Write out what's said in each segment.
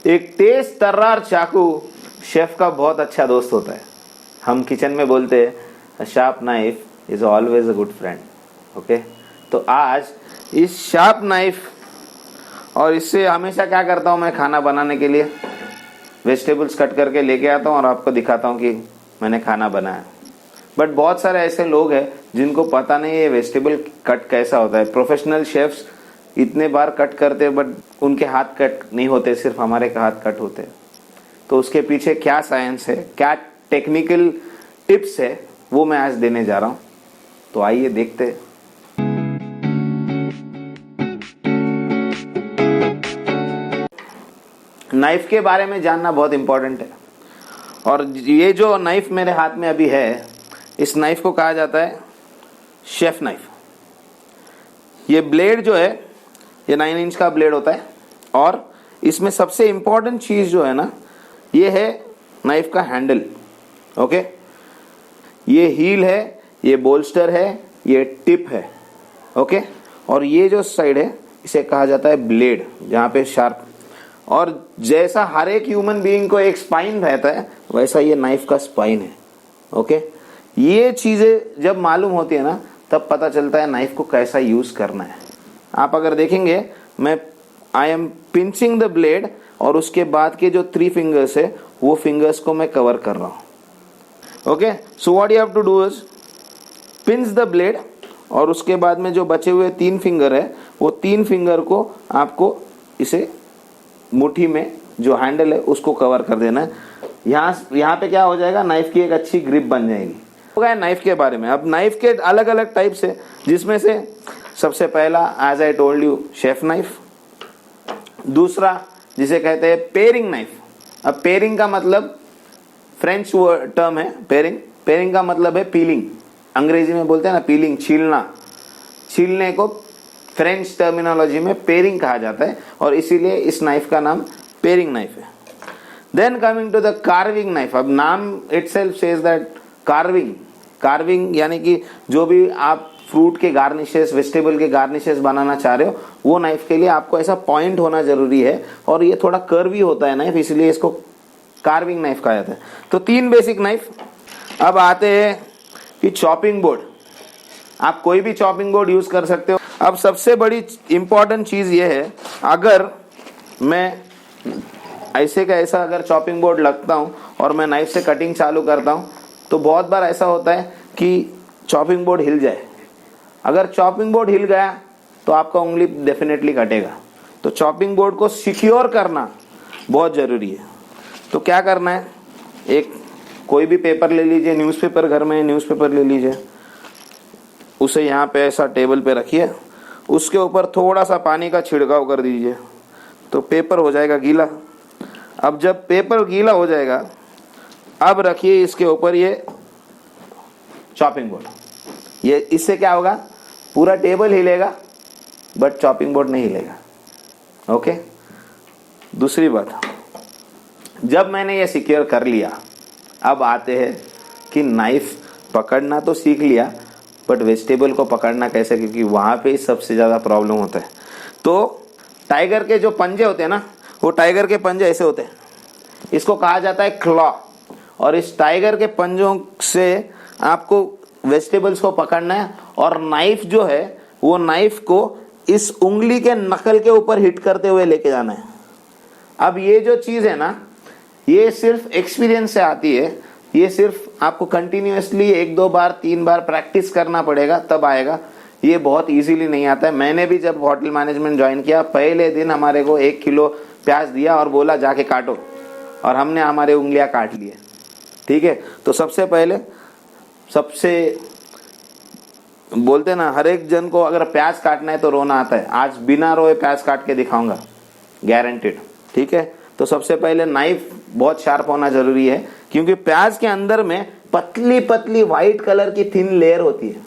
एक तेज तर्रार चाकू शेफ का बहुत अच्छा दोस्त होता है। हम किचन में बोलते हैं sharp knife is always a good friend. Okay, तो आज इस शार्प नाइफ और इससे हमेशा क्या करता हूँ मैं खाना बनाने के लिए वेजिटेबल्स कट करके लेके आता हूँ और आपको दिखाता हूँ कि मैंने खाना बनाया। बट बहुत सारे ऐसे लोग हैं जिनको पता नहीं है वेजिटेबल कट कैसा होता है। प्रोफेशनल शेफ्स इतने बार कट करते हैं बट उनके हाथ कट नहीं होते, सिर्फ हमारे हाथ कट होते हैं। तो उसके पीछे क्या साइंस है, क्या टेक्निकल टिप्स है, वो मैं आज देने जा रहा हूँ। तो आइए देखते हैं। नाइफ के बारे में जानना बहुत इंपॉर्टेंट है। और ये जो नाइफ मेरे हाथ में अभी है, इस नाइफ को कहा जाता है शेफ नाइफ। ये ब्लेड जो है ये 9 इंच का ब्लेड होता है और इसमें सबसे इंपॉर्टेंट चीज जो है ना, ये है नाइफ का हैंडल। ओके, ये हील है, ये बोल्स्टर है, ये टिप है। ओके, और ये जो साइड है इसे कहा जाता है ब्लेड, जहाँ पे शार्प। और जैसा हर एक ह्यूमन बीइंग को एक स्पाइन रहता है, वैसा ये नाइफ का स्पाइन है। ओके, ये चीजें जब मालूम होती है ना, तब पता चलता है नाइफ को कैसा यूज करना है। आप अगर देखेंगे, मैं I am pinching the blade और उसके बाद के जो 3 फिंगर्स है वो फिंगर्स को मैं कवर कर रहा हूं। Okay, so what you have to do is pinch the blade और उसके बाद में जो बचे हुए 3 फिंगर है वो 3 फिंगर को आपको इसे मुट्ठी में जो हैंडल है उसको कवर कर देना है। यहाँ पे क्या हो जाएगा, नाइफ की एक अच्छी ग्रिप बन जाएगी। हो गया नाइफ के बारे में। अब नाइफ के अलग अलग टाइप्स है, जिसमें से सबसे पहला as I told you chef knife, दूसरा जिसे कहते हैं पेयरिंग नाइफ। अब पेयरिंग का मतलब फ्रेंच टर्म है पेयरिंग। पेयरिंग का मतलब है पीलिंग, अंग्रेजी में बोलते हैं ना पीलिंग, छीलना। छीलने को फ्रेंच टर्मिनोलॉजी में पेयरिंग कहा जाता है और इसीलिए इस नाइफ का नाम पेयरिंग नाइफ है। Then coming to the carving knife. अब नाम itself says that carving. Carving यानी कि जो भी आप फ्रूट के गार्निशेस, वेजिटेबल के गार्निशेस बनाना चाह रहे हो, वो नाइफ के लिए आपको ऐसा पॉइंट होना जरूरी है और ये थोड़ा कर्वी होता है नाइफ, इसलिए इसको कार्विंग नाइफ कहा जाता है। तो 3 बेसिक नाइफ। अब आते हैं कि चॉपिंग बोर्ड। आप कोई भी चॉपिंग बोर्ड यूज कर सकते हो। अब सबसे बड़ी इंपॉर्टेंट चीज ये है, अगर मैं ऐसे का ऐसा अगर चॉपिंग बोर्ड लगता हूं और मैं नाइफ से कटिंग चालू करता हूं, तो बहुत बार ऐसा होता है कि चॉपिंग बोर्ड हिल जाए। अगर चॉपिंग बोर्ड हिल गया तो आपका उंगली डेफिनेटली कटेगा। तो चॉपिंग बोर्ड को सिक्योर करना बहुत जरूरी है। तो क्या करना है, एक कोई भी पेपर ले लीजिए, न्यूज़पेपर घर में न्यूज़पेपर ले लीजिए, उसे यहाँ पे ऐसा टेबल पे रखिए, उसके ऊपर थोड़ा सा पानी का छिड़काव कर दीजिए तो पेपर हो जाएगा गीला। अब जब पेपर गीला हो जाएगा, अब रखिए इसके ऊपर ये चॉपिंग बोर्ड। ये इससे क्या होगा, पूरा टेबल हिलेगा बट चॉपिंग बोर्ड नहीं हिलेगा। ओके, दूसरी बात, जब मैंने ये सिक्योर कर लिया, अब आते हैं कि नाइफ पकड़ना तो सीख लिया बट वेजिटेबल को पकड़ना कैसे, क्योंकि वहां पे सबसे ज्यादा प्रॉब्लम होता है। तो टाइगर के जो पंजे होते हैं ना, वो टाइगर के पंजे ऐसे होते हैं, इसको कहा जाता है क्लॉ। और इस टाइगर के पंजों से आपको वेजिटेबल्स को पकड़ना है और नाइफ जो है वो नाइफ को इस उंगली के नकल के ऊपर हिट करते हुए लेके जाना है। अब ये जो चीज है ना, ये सिर्फ एक्सपीरियंस से आती है। ये सिर्फ आपको कंटिन्यूअसली 1-2 बार 3 बार प्रैक्टिस करना पड़ेगा, तब आएगा। ये बहुत इजीली नहीं आता है। मैंने भी जब होटल मैनेजमेंट ज्वाइन किया, पहले दिन हमारे को 1 किलो प्याज दिया और बोला जाके काटो, और हमने हमारे उंगलियां काट लिए। ठीक है, तो सबसे पहले बोलते ना, हर एक जन को अगर प्याज काटना है तो रोना आता है। आज बिना रोए प्याज काट के दिखाऊंगा, गारंटेड। ठीक है, तो सबसे पहले नाइफ बहुत शार्प होना जरूरी है, क्योंकि प्याज के अंदर में पतली पतली व्हाइट कलर की थिन लेयर होती है।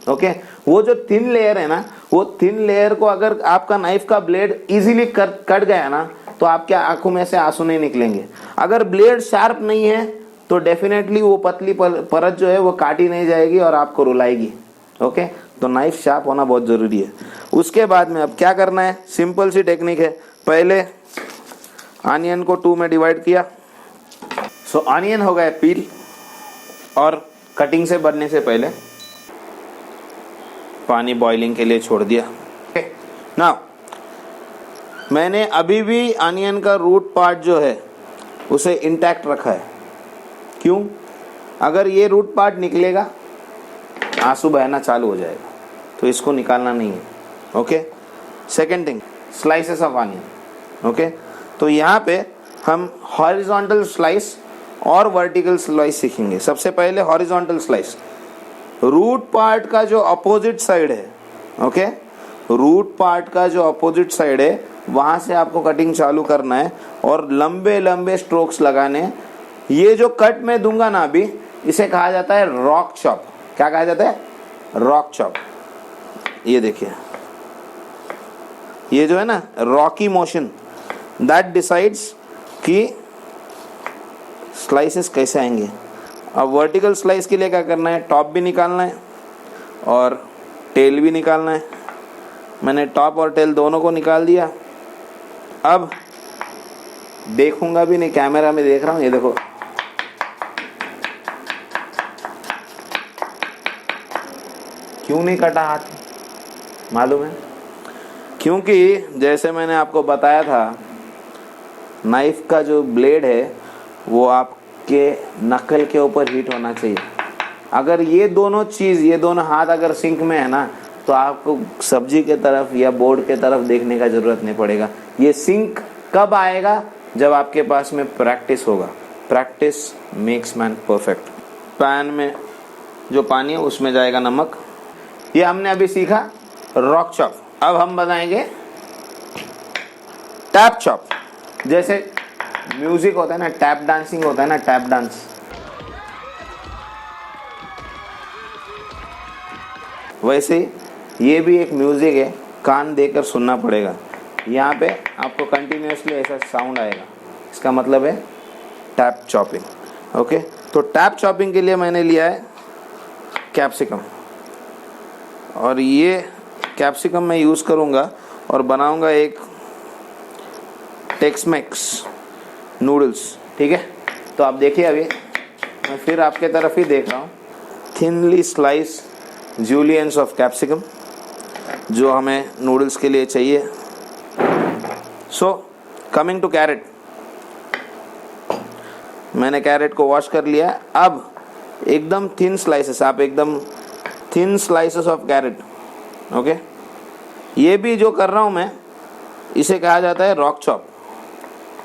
ओके, वो जो थिन लेयर है ना, वो थिन लेयर को अगर आपका नाइफ का ब्लेड इजीली कट गया ना, तो आपके आंखों में से आंसू नहीं निकलेंगे। अगर ब्लेड शार्प नहीं है तो डेफिनेटली वो पतली परत जो है वो काटी नहीं जाएगी और आपको रुलाएगी। ओके, तो नाइफ शार्प होना बहुत जरूरी है। उसके बाद में अब क्या करना है, सिंपल सी टेक्निक है। पहले ऑनियन को 2 में डिवाइड किया। सो ऑनियन हो गया पील और कटिंग से बनने से पहले पानी बॉइलिंग के लिए छोड़ दिया। नाउ मैंने अभी भी ऑनियन का रूट पार्ट जो है उसे इंटैक्ट रखा है। क्यों? अगर ये रूट पार्ट निकलेगा आंसू बहना चालू हो जाएगा, तो इसको निकालना नहीं है। Okay, second thing, slices of onion. Okay, तो यहाँ पे हम हॉरिजॉन्टल स्लाइस और वर्टिकल स्लाइस सीखेंगे। सबसे पहले हॉरिजॉन्टल स्लाइस, रूट पार्ट का जो अपोजिट साइड है, ओके, रूट पार्ट का जो अपोजिट साइड है वहां से आपको कटिंग चालू करना है और लंबे लंबे स्ट्रोक्स लगाने। ये जो कट मैं दूंगा ना अभी, इसे कहा जाता है रॉक चॉप। क्या कहा जाता है? Rock chop. ये देखिए, ये जो है ना रॉकी मोशन, दैट डिसाइड्स कि स्लाइसेस कैसे आएंगे। अब वर्टिकल स्लाइस के लिए क्या करना है? टॉप भी निकालना है और टेल भी निकालना है। मैंने टॉप और टेल दोनों को निकाल दिया। अब देखूंगा भी नहीं, कैमरा में देख रहा हूं। ये देखो, क्यों नहीं कटा हाथ मालूम है? क्योंकि जैसे मैंने आपको बताया था, नाइफ का जो ब्लेड है वो आपके नकल के ऊपर हिट होना चाहिए। अगर ये दोनों चीज़, ये दोनों हाथ अगर सिंक में है ना, तो आपको सब्जी के तरफ या बोर्ड के तरफ देखने का जरूरत नहीं पड़ेगा। ये सिंक कब आएगा? जब आपके पास में प्रैक्टिस होगा। Practice makes man perfect. Pan में जो पानी है उसमें जाएगा नमक। ये हमने अभी सीखा रॉक चॉप। अब हम बनाएंगे टैप चॉप। जैसे म्यूजिक होता है ना, टैप डांसिंग होता है ना, टैप डांस, वैसे ये भी एक म्यूजिक है, कान देकर सुनना पड़ेगा। यहाँ पे आपको कंटिन्यूसली ऐसा साउंड आएगा, इसका मतलब है टैप चॉपिंग। ओके, तो टैप चॉपिंग के लिए मैंने लिया है कैप्सिकम, और ये कैप्सिकम मैं यूज़ करूँगा और बनाऊँगा एक टेक्समेक्स नूडल्स। ठीक है, तो आप देखिए, अभी मैं फिर आपके तरफ ही देख रहा हूँ। Thinly slice juliennes of capsicum जो हमें नूडल्स के लिए चाहिए। सो कमिंग टू कैरेट, मैंने कैरेट को वॉश कर लिया। अब एकदम थिन स्लाइसेस, आप एकदम thin slices of carrot. Okay, ये भी जो कर रहा हूँ मैं, इसे कहा जाता है रॉक चॉप,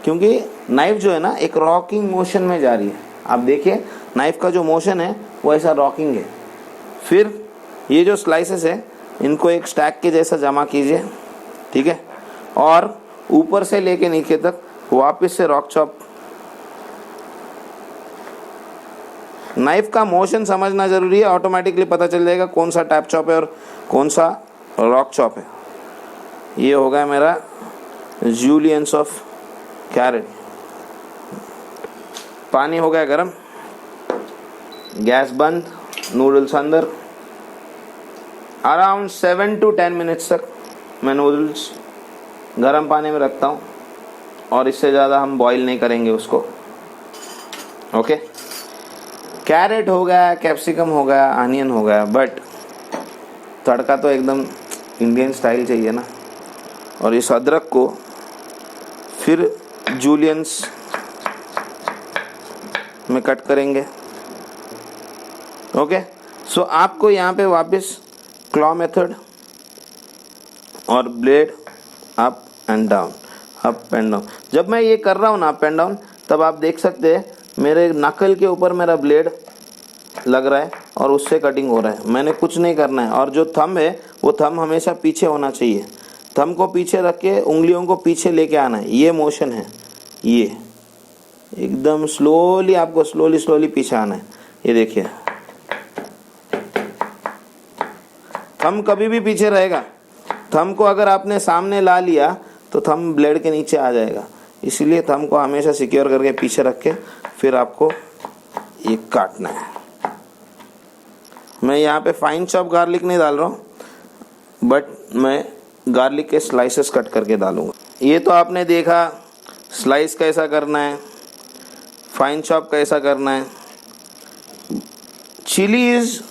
क्योंकि नाइफ जो है ना एक रॉकिंग मोशन में जा रही है। आप देखिए, नाइफ का जो मोशन है वो ऐसा रॉकिंग है। फिर ये जो स्लाइसेस है इनको एक स्टैक के जैसा जमा कीजिए। ठीक है, और ऊपर से लेके नीचे तक वापस से रॉक चॉप। नाइफ का मोशन समझना जरूरी है, ऑटोमेटिकली पता चल जाएगा कौन सा टैप चॉप है और कौन सा रॉक चॉप है। ये हो गया मेरा जूलियंस ऑफ कैरेट। पानी हो गया गरम, गैस बंद, नूडल्स अंदर। अराउंड 7 to 10 मिनट्स तक मैं नूडल्स गरम पानी में रखता हूँ, और इससे ज़्यादा हम बॉईल नहीं करेंगे उसको। ओके, कैरेट हो गया, कैप्सिकम हो गया, अनियन हो गया, बट तड़का तो एकदम इंडियन स्टाइल चाहिए ना। और इस अदरक को फिर जूलियंस में कट करेंगे। ओके, सो आपको यहाँ पे वापस क्लॉ मेथड और blade up and down, up and down. जब मैं ये कर रहा हूँ ना अप एंड डाउन, तब आप देख सकते हैं मेरे नकल के ऊपर मेरा ब्लेड लग रहा है और उससे कटिंग हो रहा है। मैंने कुछ नहीं करना है। और जो थंब है वो थंब हमेशा पीछे होना चाहिए। थंब को पीछे रख के उंगलियों को पीछे लेके आना है। ये मोशन है, ये एकदम स्लोली, आपको स्लोली स्लोली पीछे आना है। ये देखिए, थंब कभी भी पीछे रहेगा। थंब को अगर आपने सामने ला लिया तो थंब ब्लेड के नीचे आ जाएगा। इसीलिए थंब को हमेशा सिक्योर करके पीछे रख के फिर आपको ये काटना है। मैं यहाँ पे फाइन चॉप गार्लिक नहीं डाल रहा हूँ, बट मैं गार्लिक के स्लाइसेस कट करके डालूंगा। ये तो आपने देखा स्लाइस कैसा करना है, फाइन चॉप कैसा करना है। चिलीज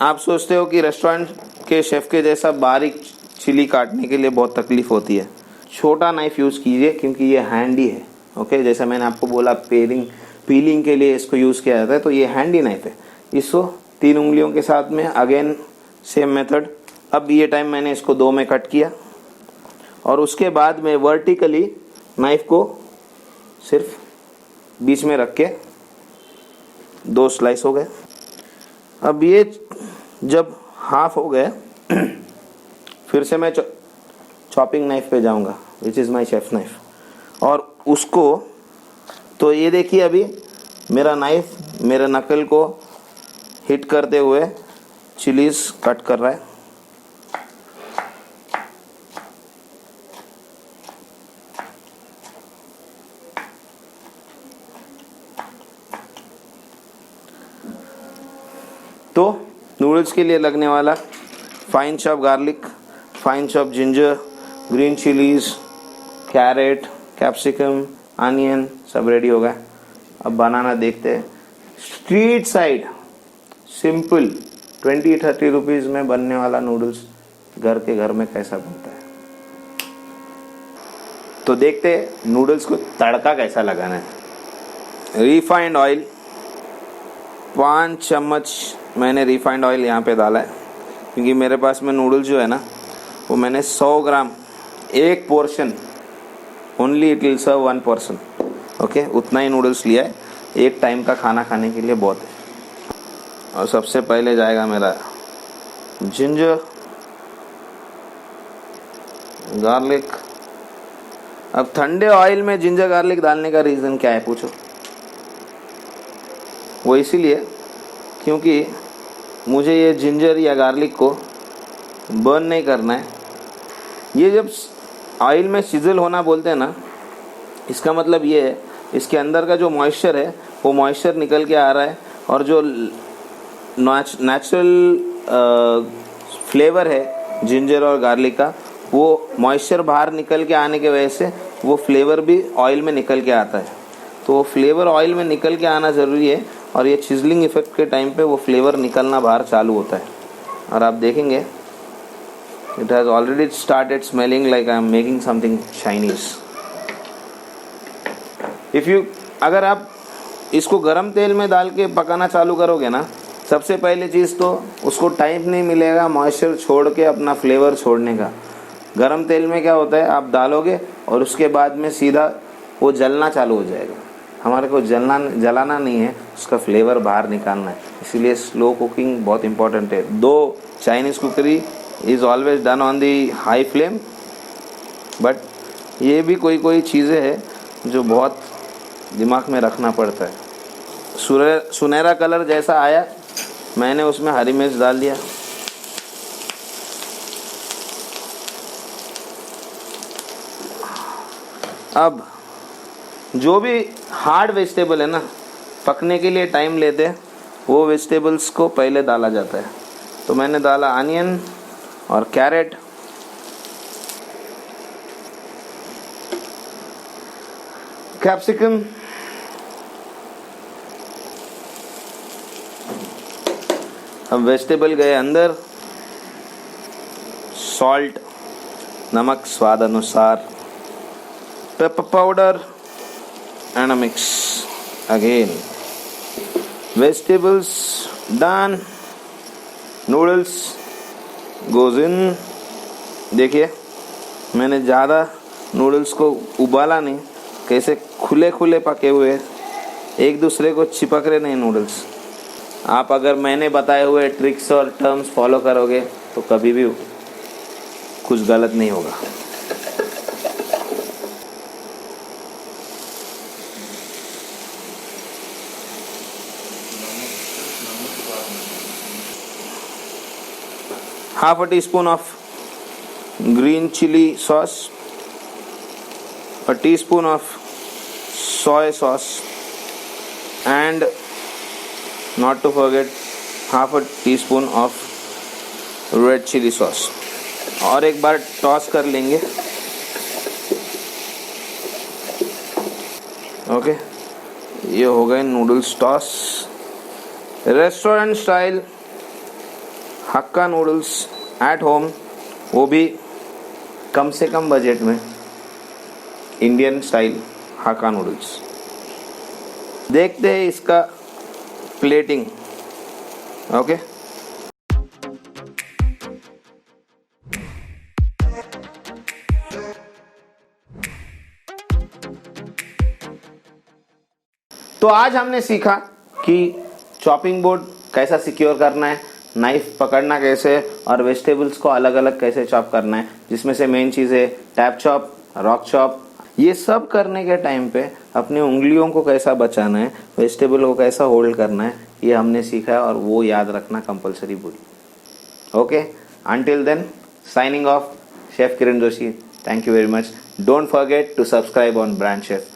आप सोचते हो कि रेस्टोरेंट के शेफ के जैसा बारीक चिली काटने के लिए बहुत तकलीफ होती है। छोटा नाइफ यूज़ कीजिए क्योंकि ये हैंडी है। ओके, जैसे मैंने आपको बोला पीलिंग के लिए इसको यूज़ किया जाता है, तो ये हैंडी नाइफ है। इसको 3 उंगलियों के साथ में अगेन सेम मेथड। अब ये टाइम मैंने इसको 2 में कट किया और उसके बाद में वर्टिकली नाइफ को सिर्फ बीच में रख के 2 स्लाइस हो गए। अब ये जब हाफ हो गए फिर से मैं चॉपिंग नाइफ पे जाऊंगा, which is my chef knife, और उसको तो ये देखिए अभी मेरा नाइफ मेरे नकल को हिट करते हुए चिलीज कट कर रहा है। तो नूडल्स के लिए लगने वाला fine chop garlic, fine chop ginger, green chillies, carrot, capsicum, onion सब रेडी हो गया। अब बनाना देखते हैं। स्ट्रीट साइड सिंपल 20-30 रुपीज़ में बनने वाला नूडल्स घर में कैसा बनता है। तो देखते हैं नूडल्स को तड़का कैसा लगाना है। रिफाइंड ऑयल 5 चम्मच मैंने रिफाइंड ऑयल यहाँ पे डाला है क्योंकि मेरे पास में नूडल्स जो है ना वो मैंने 100 ग्राम, एक portion, only it will serve 1 person. Okay, उतना ही नूडल्स लिया है, एक टाइम का खाना खाने के लिए बहुत है। और सबसे पहले जाएगा मेरा जिंजर, गार्लिक। अब ठंडे ऑयल में जिंजर गार्लिक डालने का रीज़न क्या है पूछो? वो इसीलिए क्योंकि मुझे ये जिंजर या गार्लिक को बर्न नहीं करना है। ये जब ऑयल में सिजल होना बोलते हैं ना, इसका मतलब ये है इसके अंदर का जो मॉइस्चर है वो मॉइस्चर निकल के आ रहा है और जो नेचुरल फ्लेवर है जिंजर और गार्लिक का, वो मॉइस्चर बाहर निकल के आने के वजह से वो फ्लेवर भी ऑयल में निकल के आता है। तो वो फ्लेवर ऑयल में निकल के आना ज़रूरी है और ये चिजलिंग इफेक्ट के टाइम पे वो फ्लेवर निकलना बाहर चालू होता है। और आप देखेंगे it has already started smelling like I am making something Chinese. अगर आप इसको गरम तेल में डाल के पकाना चालू करोगे ना, सबसे पहले चीज़ तो उसको टाइम नहीं मिलेगा मॉइस्चर छोड़ के अपना फ्लेवर छोड़ने का। गरम तेल में क्या होता है, आप डालोगे और उसके बाद में सीधा वो जलना चालू हो जाएगा। हमारे को जलाना नहीं है, उसका फ्लेवर बाहर निकालना है। इसीलिए स्लो कुकिंग बहुत इंपॉर्टेंट है। दो Chinese cookery is always done on the high flame, but ये भी कोई चीज़ें हैं जो बहुत दिमाग में रखना पड़ता है। सुनहरा कलर जैसा आया, मैंने उसमें हरी मिर्च डाल दिया। अब जो भी हार्ड वेजिटेबल है ना, पकने के लिए टाइम लेते हैं, वो वेजिटेबल्स को पहले डाला जाता है। तो मैंने डाला अनियन और कैरेट, कैप्सिकम, अब वेजिटेबल गए अंदर, सॉल्ट, नमक स्वाद अनुसार, pepper powder and a mix again. Vegetables done, noodles goes in। देखिए मैंने ज़्यादा नूडल्स को उबाला नहीं, कैसे खुले खुले पके हुए, एक दूसरे को चिपक रहे नहीं नूडल्स। आप अगर मैंने बताए हुए ट्रिक्स और टर्म्स फॉलो करोगे तो कभी भी कुछ गलत नहीं होगा। half a teaspoon of green chili sauce, a teaspoon of soy sauce, and not to forget half a teaspoon of red chili sauce। और एक बार टॉस कर लेंगे। ओके, ये हो गए noodles toss, restaurant style hakka noodles at home, वो भी कम से कम बजट में, इंडियन स्टाइल हक्का नूडल्स। देखते हैं इसका प्लेटिंग। ओके, तो आज हमने सीखा कि चॉपिंग बोर्ड कैसा सिक्योर करना है, नाइफ पकड़ना कैसे, और वेजिटेबल्स को अलग अलग कैसे चॉप करना है, जिसमें से मेन चीज़ है टैप चॉप, रॉक चॉप। ये सब करने के टाइम पे अपनी उंगलियों को कैसा बचाना है, वेजिटेबल को कैसा होल्ड करना है, ये हमने सीखा है, और वो याद रखना कंपलसरी बोली। Okay, until then, signing off, chef Kiran Joshi. Thank you very much. Don't forget to subscribe on brand chef.